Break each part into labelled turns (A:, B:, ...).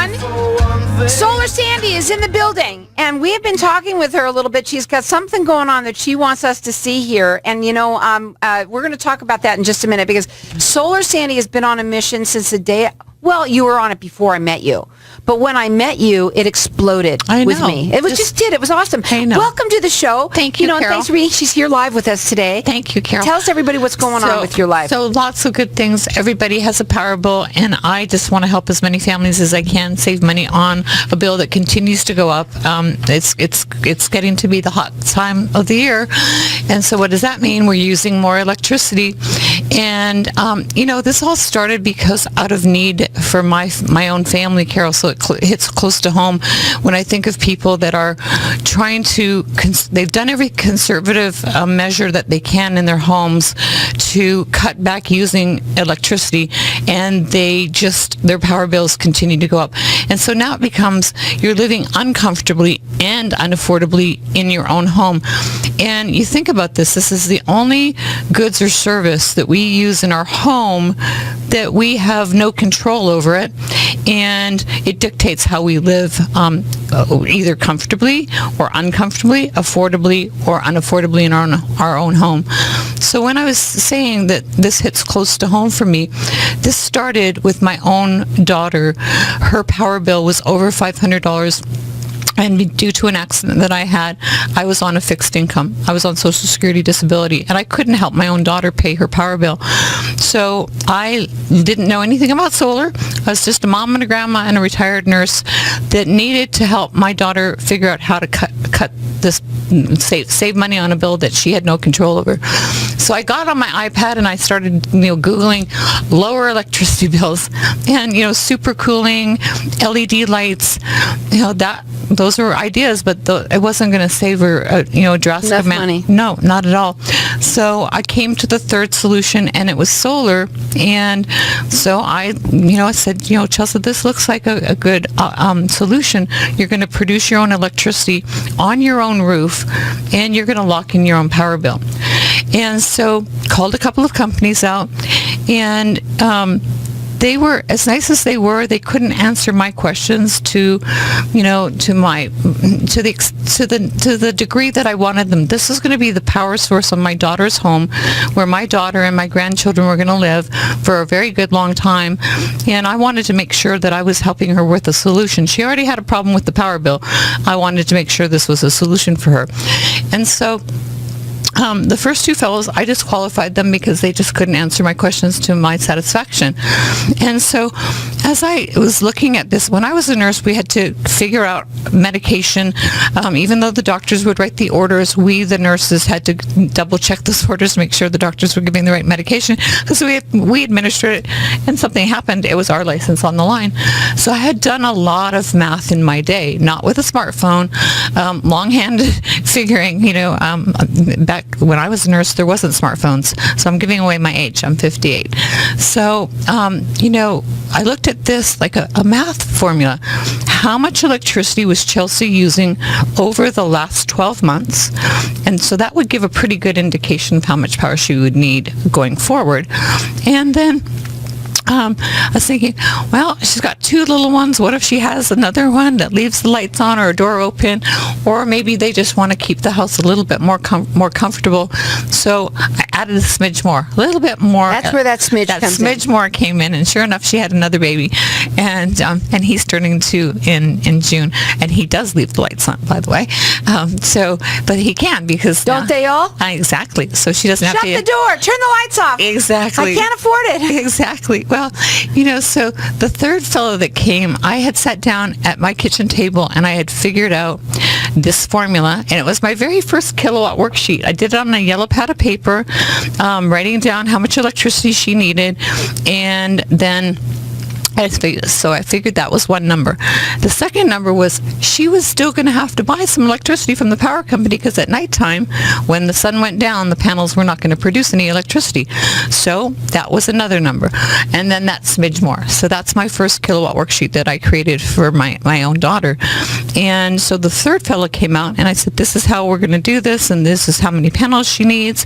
A: everyone. Solar Sandy is in the building, and we have been talking with her a little bit. She's got something going on that she wants us to see here, and we're going to talk about that in just a minute, because Solar Sandy has been on a mission since the day. Well, you were on it before I met you. But when I met you, it exploded with me. It was It was awesome.
B: I know.
A: Welcome to the show.
B: Thank you, Carol.
A: And thanks for being. She's here live with us today.
B: Thank you, Carol.
A: Tell us, everybody, what's going on with your life.
B: So lots of good things. Everybody has a power bill, and I just want to help as many families as I can save money on a bill that continues to go up. It's getting to be the hot time of the year, and so what does that mean? We're using more electricity, and this all started because out of need for my own family, Carol. So it hits close to home when I think of people that are trying to, they've done every conservative measure that they can in their homes to cut back using electricity, and their power bills continue to go up. And so now it becomes you're living uncomfortably and unaffordably in your own home. And you think about this is the only goods or service that we use in our home that we have no control over it, and it dictates how we live, either comfortably or uncomfortably, affordably or unaffordably in our own home. So when I was saying that this hits close to home for me, this started with my own daughter. Her power bill was over $500. And due to an accident that I had, I was on a fixed income. I was on Social Security disability, and I couldn't help my own daughter pay her power bill. So I didn't know anything about solar. I was just a mom and a grandma and a retired nurse that needed to help my daughter figure out how to cut this, save money on a bill that she had no control over. So I got on my iPad and I started, Googling lower electricity bills, and super cooling, LED lights, those were ideas, but it wasn't going to save her, a drastic
A: enough
B: amount.
A: Money.
B: No, not at all. So I came to the third solution, and it was solar. And so I said, Chelsea, this looks like a good solution. You're going to produce your own electricity on your own roof, and you're going to lock in your own power bill. And so called a couple of companies out, and they were, as nice as they were, they couldn't answer my questions to the degree that I wanted them. This is going to be the power source on my daughter's home, where my daughter and my grandchildren were going to live for a very good long time, and I wanted to make sure that I was helping her with a solution. She already had a problem with the power bill. I wanted to make sure this was a solution for her. And so the first two fellows, I disqualified them because they just couldn't answer my questions to my satisfaction. And so as I was looking at this, when I was a nurse, we had to figure out medication. Even though the doctors would write the orders, we, the nurses, had to double check those orders to make sure the doctors were giving the right medication, because we administered it, and something happened, it was our license on the line. So I had done a lot of math in my day, not with a smartphone, longhand figuring, back when I was a nurse, there wasn't smartphones. So I'm giving away my age. I'm 58. So, I looked at this like a math formula. How much electricity was Chelsea using over the last 12 months? And so that would give a pretty good indication of how much power she would need going forward. And then I was thinking, well, she's got two little ones. What if she has another one that leaves the lights on or a door open? Or maybe they just want to keep the house a little bit more comfortable. So I added a smidge more, a little bit more.
A: That's where that smidge comes in.
B: That smidge more came in, and sure enough, she had another baby, and he's turning 2 in June, and he does leave the lights on, by the way. But he can, because
A: don't they all?
B: Exactly. So she doesn't have to
A: shut the door, turn the lights off.
B: Exactly.
A: I can't afford it.
B: Exactly. Well, so the third fellow that came, I had sat down at my kitchen table and I had figured out this formula, and it was my very first kilowatt worksheet. I did it on a yellow pad of paper, writing down how much electricity she needed, and then I figured that was one number. The second number was she was still going to have to buy some electricity from the power company, because at nighttime, when the sun went down, the panels were not going to produce any electricity. So that was another number. And then that smidge more. So that's my first kilowatt worksheet that I created for my own daughter. And so the third fellow came out, and I said, this is how we're going to do this, and this is how many panels she needs.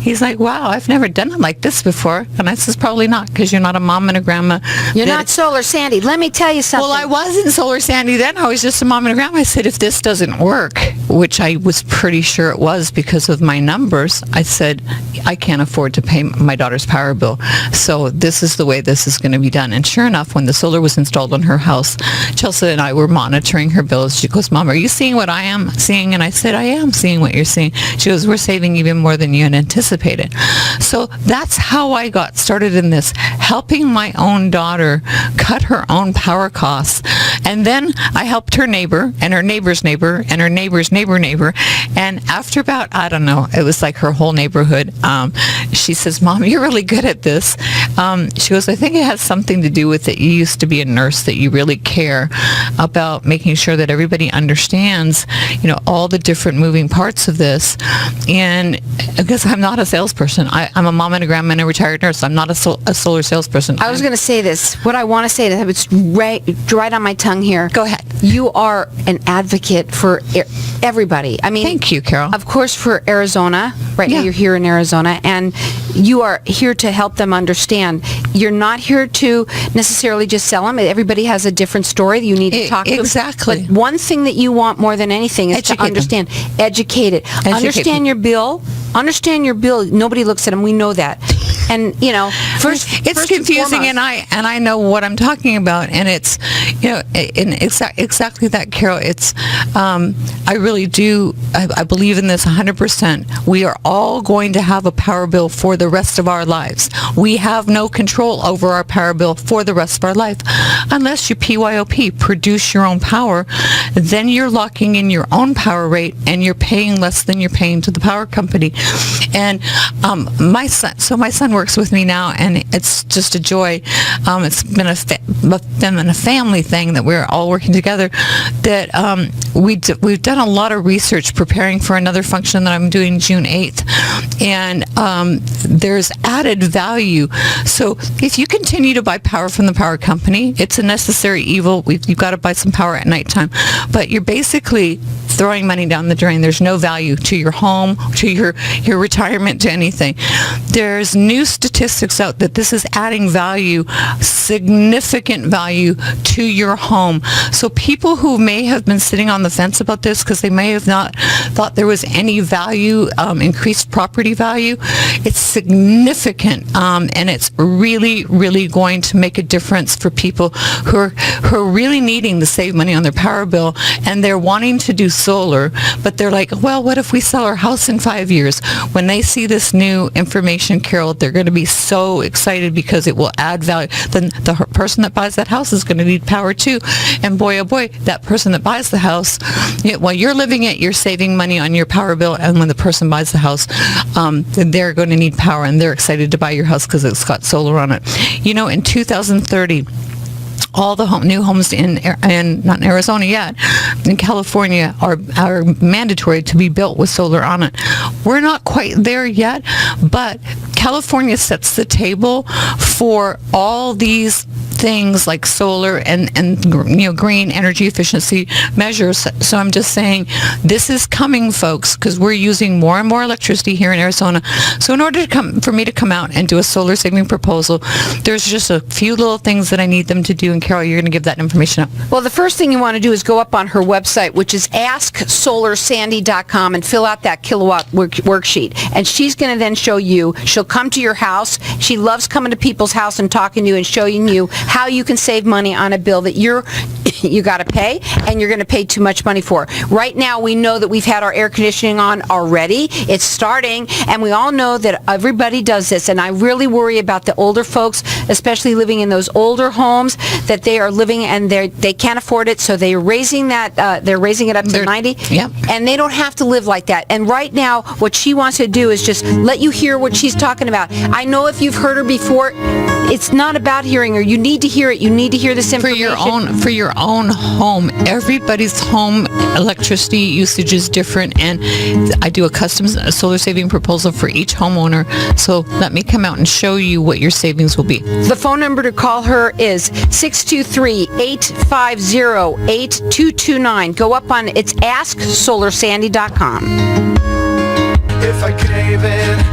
B: He's like, wow, I've never done it like this before. And I said, probably not, because you're not a mom and a grandma.
A: You're not Solar Sandy, let me tell you something.
B: Well, I wasn't Solar Sandy then. I was just a mom and a grandma. I said, if this doesn't work, which I was pretty sure it was because of my numbers, I said, I can't afford to pay my daughter's power bill. So this is the way this is going to be done. And sure enough, when the solar was installed on her house, Chelsea and I were monitoring her bills. She goes, Mom, are you seeing what I am seeing? And I said, I am seeing what you're seeing. She goes, we're saving even more than you had anticipated. So that's how I got started in this, helping my own daughter cut her own power costs. And then I helped her neighbor and her neighbor's neighbor and her neighbor's neighbor. And after about, I don't know, it was like her whole neighborhood, she says, Mom, you're really good at this. She goes, I think it has something to do with that you used to be a nurse, that you really care about making sure that everybody understands, all the different moving parts of this. And because I'm not a salesperson, I'm a mom and a grandma and a retired nurse. I'm not a solar salesperson.
A: I was going to say this. What I want to say, it's right on my tongue here.
B: Go ahead.
A: You are an advocate for everybody. I mean,
B: thank you, Carol.
A: Of course, for Arizona. Right now, you're here in Arizona, and you are here to help them understand. You're not here to necessarily just sell them. Everybody has a different story. You need to talk to them.
B: Exactly.
A: But one thing that you want more than anything is to understand. Educate it. Understand your bill. Understand your bill. Nobody looks at them. We know that. And
B: it's confusing, and I know what I'm talking about, and it's exactly that, Carol. It's I really do. I believe in this 100%. We are all going to have a power bill for the rest of our lives. We have no control over our power bill for the rest of our life, unless you PYOP, produce your own power. Then you're locking in your own power rate, and you're paying less than you're paying to the power company. And my son works with me now, and it's just a joy. It's been a family thing that we're all working together. That we've done a lot of research preparing for another function that I'm doing June 8th, and there's added value. So if you continue to buy power from the power company, it's a necessary evil. You've got to buy some power at nighttime, but you're basically throwing money down the drain. There's no value to your home, to your retirement, to anything. There's new statistics out that this is adding value, significant value to your home. So people who may have been sitting on the fence about this because they may have not thought there was any value, increased property value, it's significant, and it's really, really going to make a difference for people who are really needing to save money on their power bill, and they're wanting to do solar, but they're like, well, what if we sell our house in 5 years? When they see this new information, Carol, they're going to be so excited because it will add value. Then the person that buys that house is going to need power too. And boy, oh boy, that person that buys the house, while you're living it, you're saving money on your power bill. And when the person buys the house, they're going to need power, and they're excited to buy your house because it's got solar on it. In 2030, all the new homes in not in Arizona yet, in California are mandatory to be built with solar on it. We're not quite there yet, but California sets the table for all these things like solar and green energy efficiency measures. So I'm just saying this is coming, folks, because we're using more and more electricity here in Arizona. So in order for me to come out and do a solar saving proposal, there's just a few little things that I need them to do. And Carol, you're going to give that information up.
A: Well, the first thing you want to do is go up on her website, which is AskSolarSandy.com, and fill out that kilowatt worksheet. And she's going to then show you. She'll come to your house. She loves coming to people's house and talking to you and showing you how you can save money on a bill that you got to pay, and you're going to pay too much money for. Right now, we know that we've had our air conditioning on already. It's starting, and we all know that everybody does this, and I really worry about the older folks, especially living in those older homes, that they are living and they can't afford it, so they're raising that, they're raising it up to 90,
B: yep.
A: And they don't have to live like that. And right now, what she wants to do is just let you hear what she's talking about. I know if you've heard her before, it's not about hearing her. You need to hear it. You need to hear this information.
B: For your own home. Everybody's home electricity usage is different, and I do a custom solar saving proposal for each homeowner. So let me come out and show you what your savings will be.
A: The phone number to call her is 623-850-8229. Go up on, it's AskSolarSandy.com.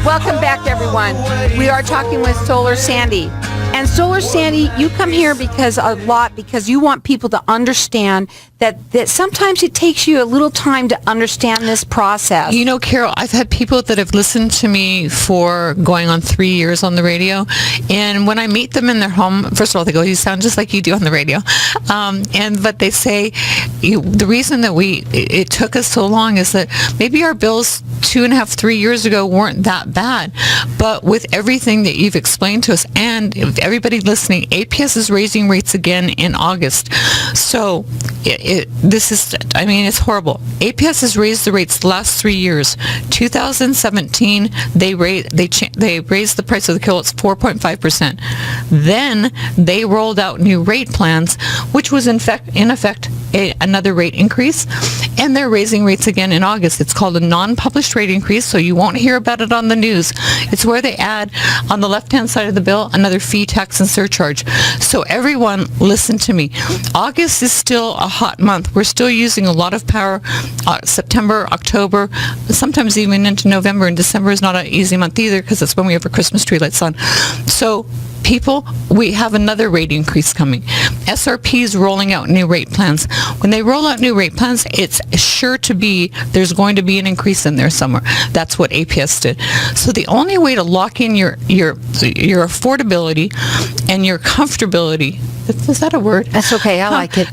A: Welcome back, everyone. We are talking with Solar Sandy. And Solar Sandy, you come here because you want people to understand that sometimes it takes you a little time to understand this process.
B: You know, Carol, I've had people that have listened to me for going on 3 years on the radio, and when I meet them in their home, first of all, they go, "You sound just like you do on the radio," but they say the reason that it took us so long is that maybe our bills 2.5, 3 years ago weren't that bad, but with everything that you've explained to us, and everybody listening, APS is raising rates again in August. So it's horrible. APS has raised the rates the last 3 years. 2017, they raised the price of the kilowatts 4.5%. Then they rolled out new rate plans, which was in effect another rate increase, and they're raising rates again in August. It's called a non-published rate increase, so you won't hear about it on the news. It's where they add on the left-hand side of the bill another fee, tax, and surcharge. So everyone, listen to me. August is still a hot month. We're still using a lot of power. September, October, sometimes even into November, and December is not an easy month either because it's when we have our Christmas tree lights on. So people, we have another rate increase coming. SRP is rolling out new rate plans. When they roll out new rate plans, it's sure to be, there's going to be an increase in there somewhere. That's what APS did. So the only way to lock in your affordability and your comfortability, is that a word?
A: That's okay, I like it.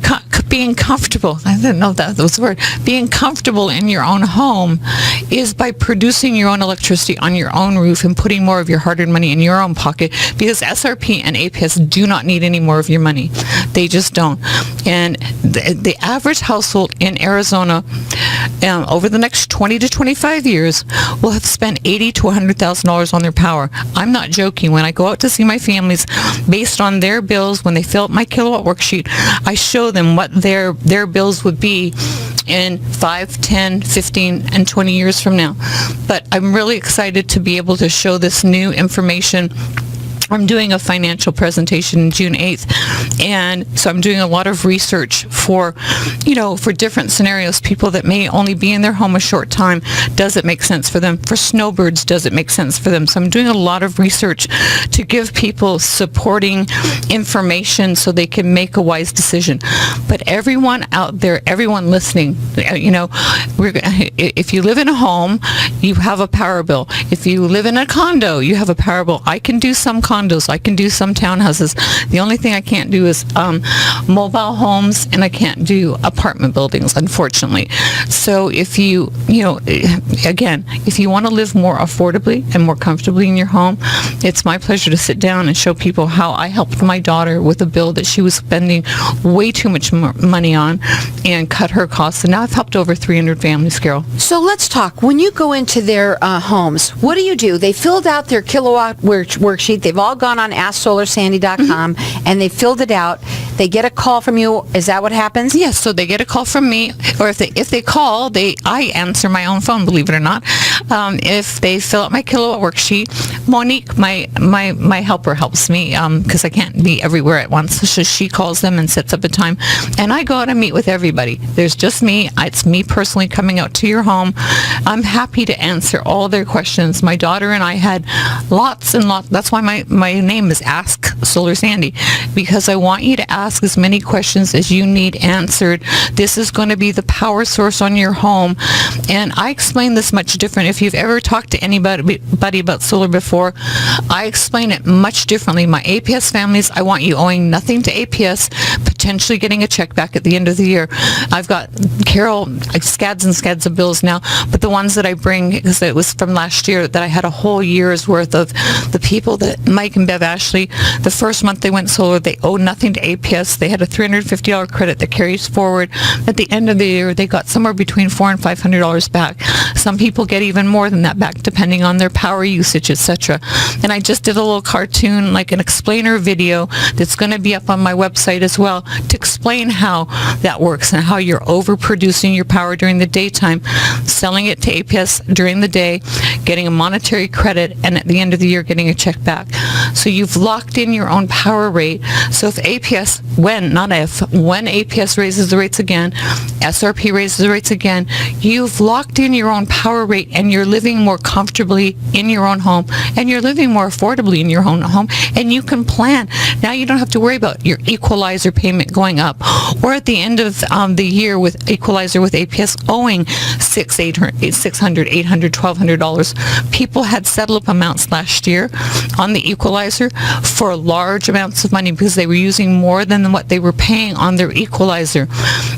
B: Being comfortable, I didn't know that was a word. Being comfortable in your own home is by producing your own electricity on your own roof and putting more of your hard-earned money in your own pocket, because SRP and APS do not need any more of your money. They just don't. And the average household in Arizona over the next 20 to 25 years will have spent $80,000 to $100,000 on their power. I'm not joking. When I go out to see my families, based on their bills, when they fill out my kilowatt worksheet, I show them what their bills would be in 5, 10, 15, and 20 years from now. But I'm really excited to be able to show this new information. I'm doing a financial presentation June 8th, and so I'm doing a lot of research for different scenarios. People that may only be in their home a short time, does it make sense for them? For snowbirds, does it make sense for them? So I'm doing a lot of research to give people supporting information so they can make a wise decision. But everyone out there, everyone listening, if you live in a home, you have a power bill. If you live in a condo, you have a power bill. I can do some condos. I can do some townhouses. The only thing I can't do is mobile homes, and I can't do apartment buildings, unfortunately. So if you want to live more affordably and more comfortably in your home, it's my pleasure to sit down and show people how I helped my daughter with a bill that she was spending way too much money on and cut her costs. And now I've helped over 300 families, Carol.
A: So let's talk. When you go into their homes, what do? They filled out their kilowatt worksheet. They've all gone on AskSolarSandy.com, and they filled it out. They get a call from you. Is that what happens?
B: Yes, so they get a call from me, or if they call, I answer my own phone, believe it or not. If they fill out my kilowatt worksheet, Monique, my helper, helps me because I can't be everywhere at once. So she calls them and sets up a time, and I go out and meet with everybody. There's just me. It's me personally coming out to your home. I'm happy to answer all their questions. My daughter and I had lots and lots. That's why my name is Ask Solar Sandy, because I want you to ask as many questions as you need answered. This is going to be the power source on your home, and I explain this much different. If you've ever talked to anybody about solar before, I explain it much differently. My APS families, I want you owing nothing to APS, potentially getting a check back at the end of the year. I've got, Carol, scads and scads of bills now, but the ones that I bring, because it was from last year, that I had a whole year's worth of the people that Mike and Bev Ashley, the first month they went solar, they owed nothing to APS. They had a $350 credit that carries forward. At the end of the year, they got somewhere between $400 and $500 back. Some people get even more than that back, depending on their power usage, etc. And I just did a little cartoon, like an explainer video, that's going to be up on my website as well, to explain how that works and how you're overproducing your power during the daytime, selling it to APS during the day, getting a monetary credit, and at the end of the year getting a check back. So you've locked in your own power rate. So if APS, when APS raises the rates again, SRP raises the rates again, you've locked in your own power rate and you're living more comfortably in your own home and you're living more affordably in your own home, and you can plan. Now you don't have to worry about your equalizer payment going up, or at the end of the year with equalizer with APS owing $600, $800, $1,200. People had settle up amounts last year on the equalizer for large amounts of money because they were using more than what they were paying on their equalizer.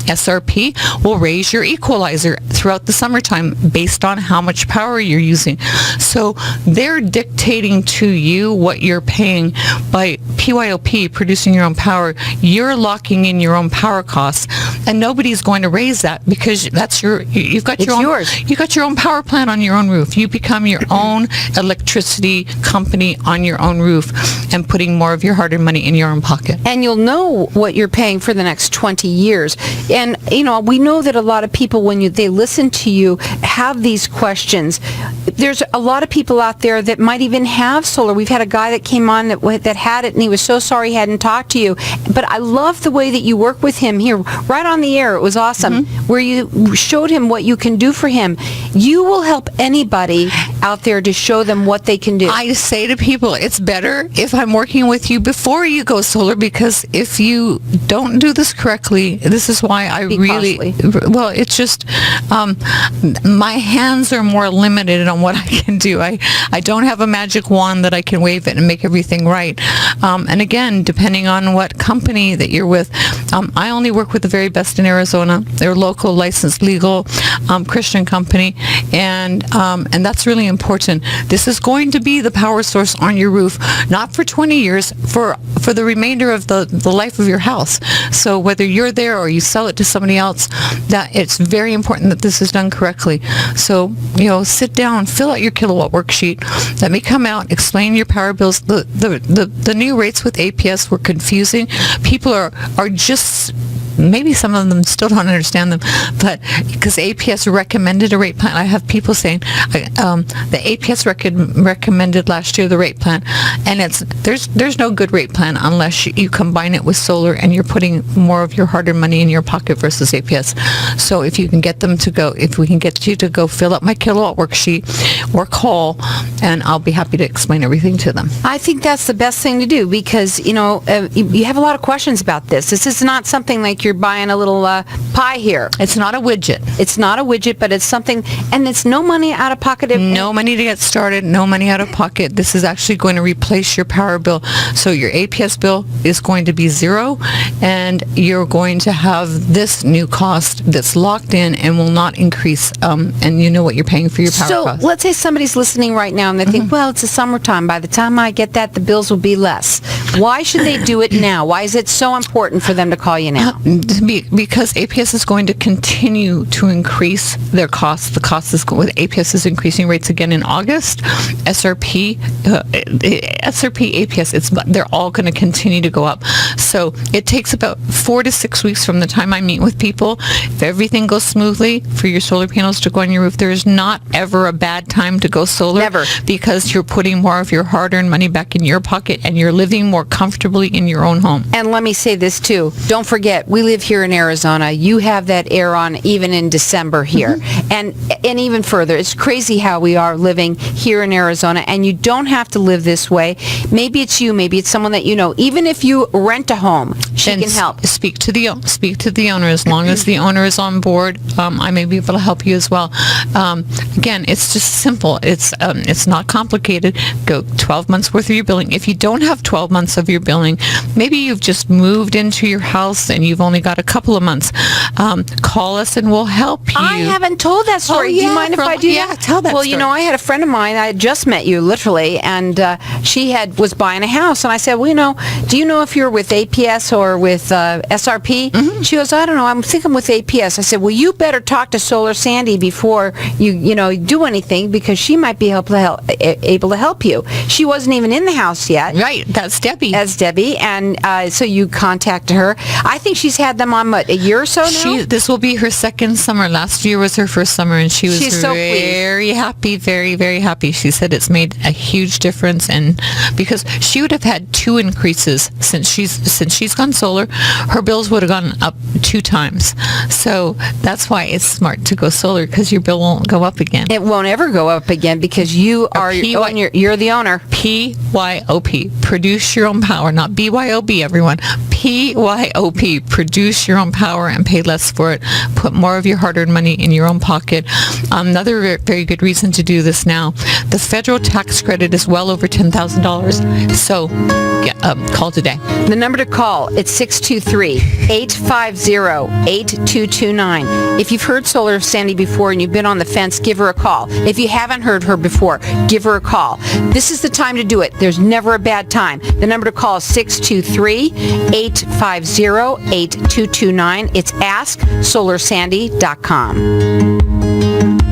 B: SRP will raise your equalizer throughout the summertime based on how much power you're using. So they're dictating to you what you're paying by PYOP, producing your own power. You're locking in your own power costs, and nobody's going to raise that because you've got your own,
A: yours.
B: you've got your own power plant on your own roof. You become your own electricity company on your own roof and putting more of your hard-earned money in your own pocket.
A: And you'll know what you're paying for the next 20 years. And, we know that a lot of people, when they listen to you, have these questions. There's a lot of people out there that might even have solar. We've had a guy that came on that had it, and he was so sorry he hadn't talked to you. But I love the way that you work with him here, right on the air. It was awesome, where you showed him what you can do for him. You will help anybody out there to show them what they can do.
B: I say to people, it's better if I'm working with you before you go solar, because if you don't do this correctly, this is why I well, it's just my hands are more limited on what I can do. I don't have a magic wand that I can wave it and make everything right. And again, depending on what company that you're with, I only work with the very best in Arizona. They're local, licensed, legal, Christian company, and that's really important. This is going to be the power source on your roof, not for 20 years, for the remainder of the life of your house. So whether you're there or you sell it to somebody else, that it's very important that this is done correctly. So, sit down, fill out your kilowatt worksheet. Let me come out, explain your power bills. The new rates with APS were confusing. People are just, maybe some of them still don't understand them, but because APS recommended a rate plan, I have people saying the APS recommended last year the rate plan, and there's no good rate plan unless you combine it with solar and you're putting more of your hard-earned money in your pocket versus APS. So if we can get you to go fill up my kilowatt worksheet or call, and I'll be happy to explain everything to them.
A: I think that's the best thing to do because, you have a lot of questions about this. This is not something like you're buying a little pie here.
B: It's not a widget.
A: It's not a widget, but it's something, and it's no money out of pocket.
B: No money to get started, no money out of pocket. This is actually going to replace your power bill. So your APS bill is going to be zero, and you're going to have this new cost that's locked in and will not increase, and you know what you're paying for your power cost.
A: So let's say somebody's listening right now and they think, well, it's the summertime. By the time I get that, the bills will be less. Why should they do it now? Why is it so important for them to call you now?
B: Because APS is going to continue to increase their costs. The cost is with APS is increasing rates again in August. SRP, APS, they're all going to continue to go up. So it takes about 4 to 6 weeks from the time I meet with people. If everything goes smoothly for your solar panels to go on your roof, there is not ever a bad time to go solar.
A: Never.
B: Because you're putting more of your hard-earned money back in your pocket and you're living more comfortably in your own home.
A: And let me say this too. Don't forget, we live here in Arizona. You have that air on even in December here. And even further, it's crazy how we are living here in Arizona, and you don't have to live this way. Maybe it's you, maybe it's someone that you know. Even if you rent a home, she can help.
B: Speak to the owner. As long as the owner is on board, I may be able to help you as well. Again, it's just simple. It's not complicated. Go 12 months worth of your billing. If you don't have 12 months of your billing, maybe you've just moved into your house and you've only got a couple of months. Call us and we'll help you.
A: I haven't told that story. Do you mind if I do that?
B: Yeah, tell that story.
A: Well, I had a friend of mine. I had just met you, literally, and she was buying a house. And I said, well, do you know if you're with APS or with SRP? She goes, I don't know. I think I'm with APS. I said, well, you better talk to Solar Sandy before you do anything, because she might be able to help you. She wasn't even in the house yet.
B: Right, that's Debbie.
A: As Debbie, and so you contacted her. I think she's had them on, a year or so now?
B: This will be her second summer. Last year was her first summer, and she's
A: so pleased.
B: very happy, very, very happy. She said it's made a huge difference, and because she would have had 2 increases since she's gone solar, her bills would have gone up 2 times. So that's why it's smart to go solar, because your bill won't go up again.
A: It won't ever go up again, because you're the owner.
B: PYOP, produce your own power, not BYOB, everyone. PYOP, produce your own power and pay less for it. Put more of your hard-earned money in your own pocket. Another very good reason to do this now, the federal tax credit is well over $10,000. So call today.
A: The number to call, it's 623-850-8229. If you've heard Solar Sandy before and you've been on the fence, give her a call. If you haven't heard her before, give her a call. This is the time to do it. There's never a bad time. The number to call is 623-850-8229. It's asksolarsandy.com.